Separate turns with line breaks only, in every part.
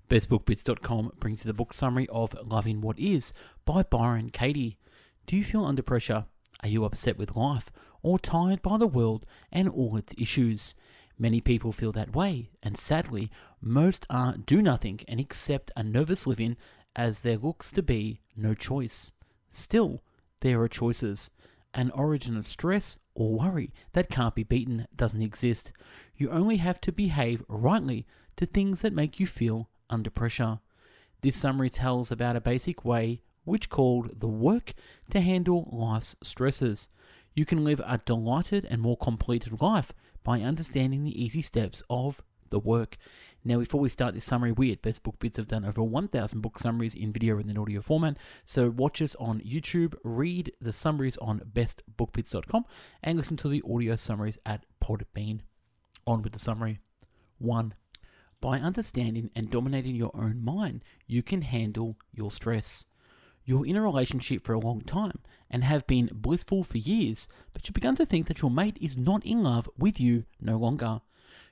Bestbookbits.com brings you the book summary of Loving What Is by Byron Katie. Do you feel under pressure? Are you upset with life or tired by the world and all its issues? Many people feel that way, and sadly, most do nothing and accept a nervous living as there looks to be no choice. Still, there are choices. An origin of stress or worry that can't be beaten doesn't exist. You only have to behave rightly to things that make you feel under pressure. This summary tells about a basic way, which called the work, to handle life's stresses. You can live a delighted and more completed life by understanding the easy steps of the work. Now, before we start this summary, we at Best Book Bits have done over 1,000 book summaries in video and in audio format. So watch us on YouTube, read the summaries on bestbookbits.com, and listen to the audio summaries at Podbean. On with the summary. 1. By understanding and dominating your own mind, you can handle your stress. You're in a relationship for a long time and have been blissful for years, but you've begun to think that your mate is not in love with you no longer.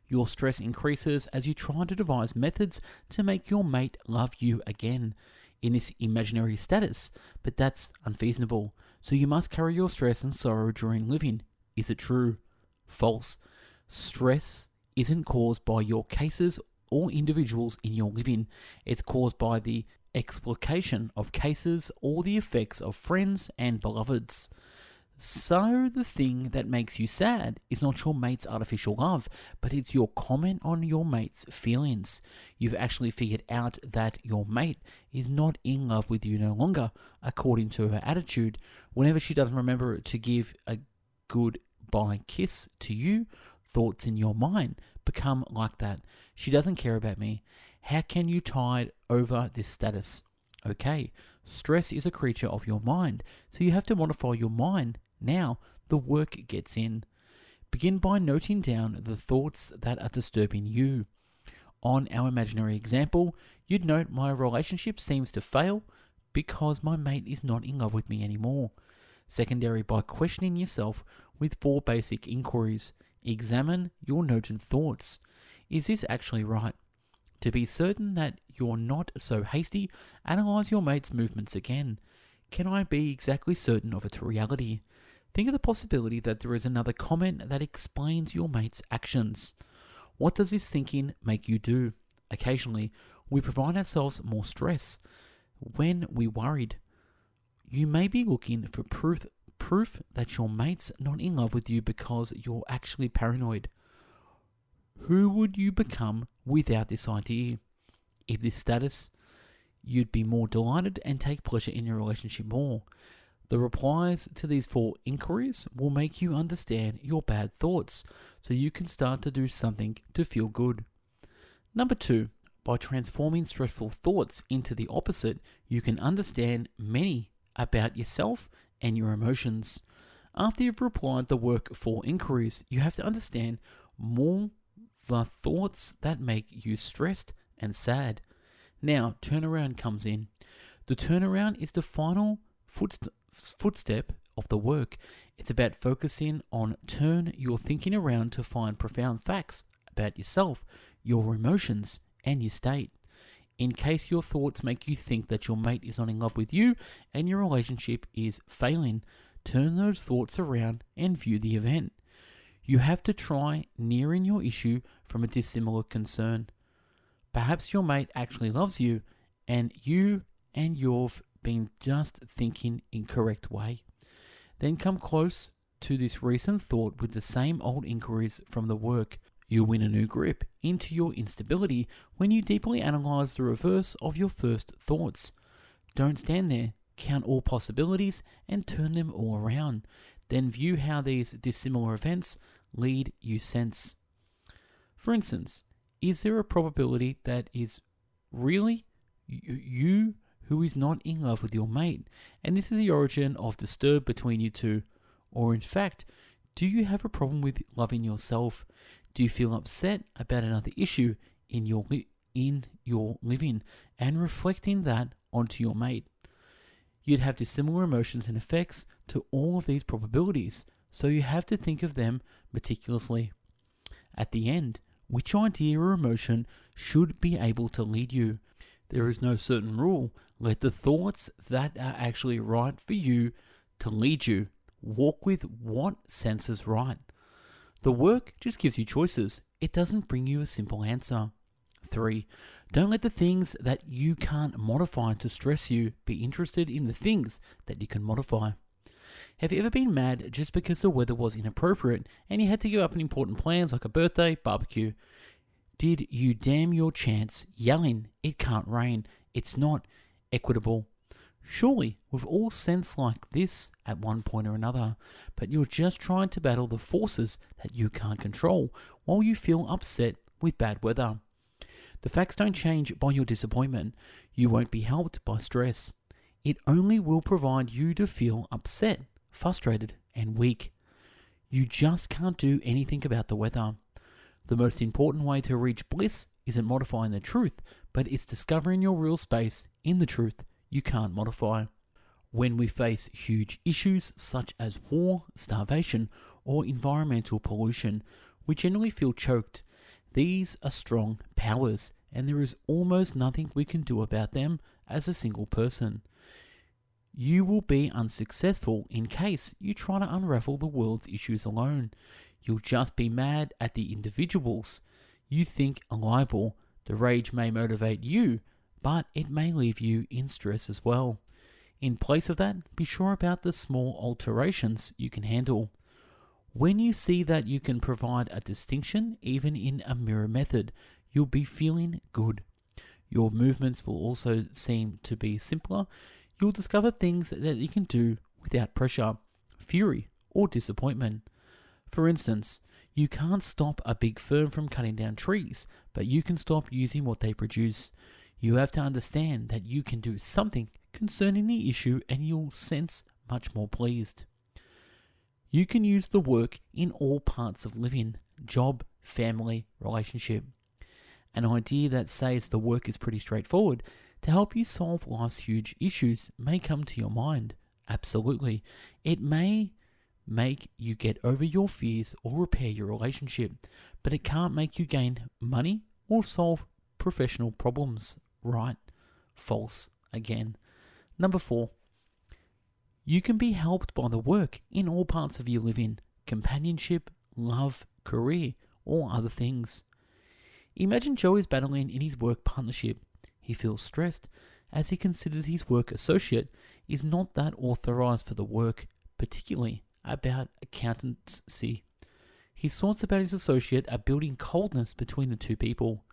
Your stress increases as you try to devise methods to make your mate love you again in this imaginary status, but that's unfeasible. So you must carry your stress and sorrow during living. Is it true? False. Stress isn't caused by your cases or individuals in your living. It's caused by the explication of cases or the effects of friends and beloveds. So the thing that makes you sad is not your mate's artificial love, but it's your comment on your mate's feelings. You've actually figured out that your mate is not in love with you no longer, according to her attitude. Whenever she doesn't remember to give a goodbye kiss to you, thoughts in your mind become like that. She doesn't care about me. How can you tide over this status? Okay, stress is a creature of your mind, so you have to modify your mind. Now, the work gets in. Begin by noting down the thoughts that are disturbing you. On our imaginary example, you'd note my relationship seems to fail because my mate is not in love with me anymore. Secondary, by questioning yourself with 4 basic inquiries. Examine your noted thoughts. Is this actually right? To be certain that you're not so hasty, analyze your mate's movements again. Can I be exactly certain of its reality? Think of the possibility that there is another comment that explains your mate's actions. What does this thinking make you do? Occasionally, we provide ourselves more stress when we're worried. You may be looking for proof that your mate's not in love with you because you're actually paranoid. Who would you become without this idea? If this status, you'd be more delighted and take pleasure in your relationship more. The replies to these 4 inquiries will make you understand your bad thoughts, so you can start to do something to feel good. Number 2, by transforming stressful thoughts into the opposite, you can understand many about yourself and your emotions. After you've replied the work 4 inquiries, you have to understand more the thoughts that make you stressed and sad. Now, turnaround comes in. The turnaround is the final footstep of the work. It's about focusing on turn your thinking around to find profound facts about yourself, your emotions, and your state. In case your thoughts make you think that your mate is not in love with you and your relationship is failing, turn those thoughts around and view the event. You have to try nearing your issue from a dissimilar concern. Perhaps your mate actually loves you and you've been just thinking incorrect way. Then come close to this recent thought with the same old inquiries from the work. You win a new grip into your instability when you deeply analyze the reverse of your first thoughts. Don't stand there. Count all possibilities and turn them all around. Then view how these dissimilar events lead you sense. For instance, is there a probability that is really you who is not in love with your mate, and this is the origin of disturb between you two? Or in fact, do you have a problem with loving yourself? Do you feel upset about another issue in your living and reflecting that onto your mate? You'd have dissimilar emotions and effects to all of these probabilities, so you have to think of them meticulously. At the end, which idea or emotion should be able to lead you. There is no certain rule. Let the thoughts that are actually right for you to lead you. Walk with what senses right. The work just gives you choices. It doesn't bring you a simple answer. 3. Don't let the things that you can't modify to stress you. Be interested in the things that you can modify. Have you ever been mad just because the weather was inappropriate and you had to give up on important plans like a birthday, barbecue? Did you damn your chance yelling, "It can't rain, it's not equitable"? Surely we've all sensed like this at one point or another, but you're just trying to battle the forces that you can't control while you feel upset with bad weather. The facts don't change by your disappointment. You won't be helped by stress. It only will provide you to feel upset, frustrated, and weak. You just can't do anything about the weather. The most important way to reach bliss isn't modifying the truth, but it's discovering your real space in the truth you can't modify. When we face huge issues such as war, starvation, or environmental pollution, we generally feel choked. These are strong powers, and there is almost nothing we can do about them as a single person. You will be unsuccessful in case you try to unravel the world's issues alone. You'll just be mad at the individuals you think are liable. The rage may motivate you, but it may leave you in stress as well. In place of that, be sure about the small alterations you can handle. When you see that you can provide a distinction, even in a mirror method, you'll be feeling good. Your movements will also seem to be simpler. You'll discover things that you can do without pressure, fury, or disappointment. For instance, you can't stop a big firm from cutting down trees, but you can stop using what they produce. You have to understand that you can do something concerning the issue and you'll sense much more pleased. You can use the work in all parts of living, job, family, relationship. An idea that says the work is pretty straightforward to help you solve life's huge issues may come to your mind. Absolutely. It may make you get over your fears or repair your relationship, but it can't make you gain money or solve professional problems. Right? False again. Number 4. You can be helped by the work in all parts of your living, companionship, love, career, or other things. Imagine Joe is battling in his work partnership. He feels stressed as he considers his work associate is not that authorized for the work, particularly about accountancy. His thoughts about his associate are building coldness between the two people.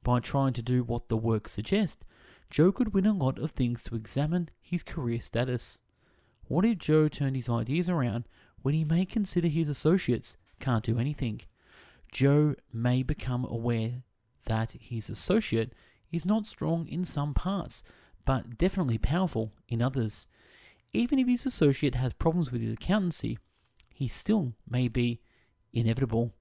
By trying to do what the work suggests, Joe could win a lot of things to examine his career status. What if Joe turned his ideas around when he may consider his associates can't do anything? Joe may become aware that his associate is not strong in some parts, but definitely powerful in others. Even if his associate has problems with his accountancy, he still may be inevitable.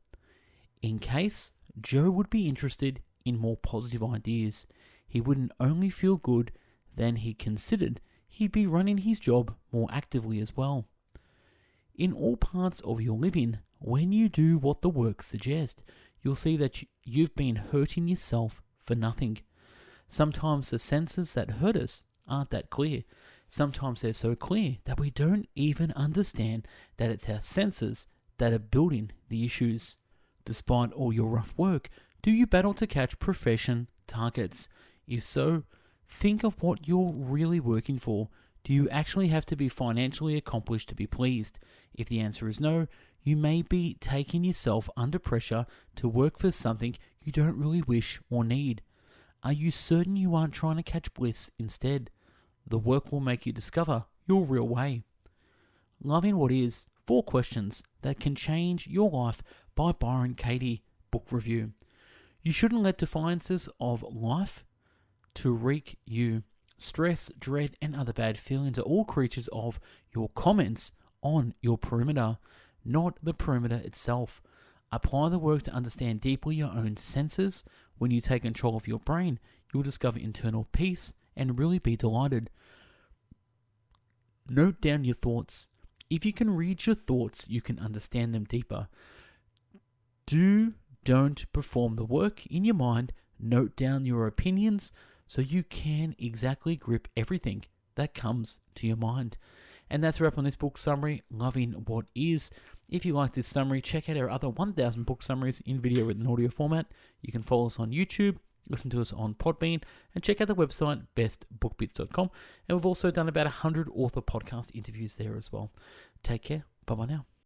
In case, Joe would be interested in more positive ideas. He wouldn't only feel good than he considered, he'd be running his job more actively as well. In all parts of your living, when you do what the work suggests, you'll see that you've been hurting yourself for nothing. Sometimes the senses that hurt us aren't that clear. Sometimes they're so clear that we don't even understand that it's our senses that are building the issues. Despite all your rough work, do you battle to catch profession targets? If so, think of what you're really working for. Do you actually have to be financially accomplished to be pleased? If the answer is no, you may be taking yourself under pressure to work for something you don't really wish or need. Are you certain you aren't trying to catch bliss instead? The work will make you discover your real way. Loving What Is, 4 Questions That Can Change Your Life by Byron Katie, book review. You shouldn't let defiances of life to wreak you. Stress, dread, and other bad feelings are all creatures of your comments on your perimeter, not the perimeter itself. Apply the work to understand deeply your own senses. When you take control of your brain, you'll discover internal peace and really be delighted. Note down your thoughts. If you can read your thoughts, you can understand them deeper. Do Don't perform the work in your mind. Note down your opinions so you can exactly grip everything that comes to your mind. And that's a wrap on this book summary, Loving What Is. If you like this summary, check out our other 1,000 book summaries in video and audio format. You can follow us on YouTube, listen to us on Podbean, and check out the website bestbookbits.com. And we've also done about 100 author podcast interviews there as well. Take care. Bye-bye now.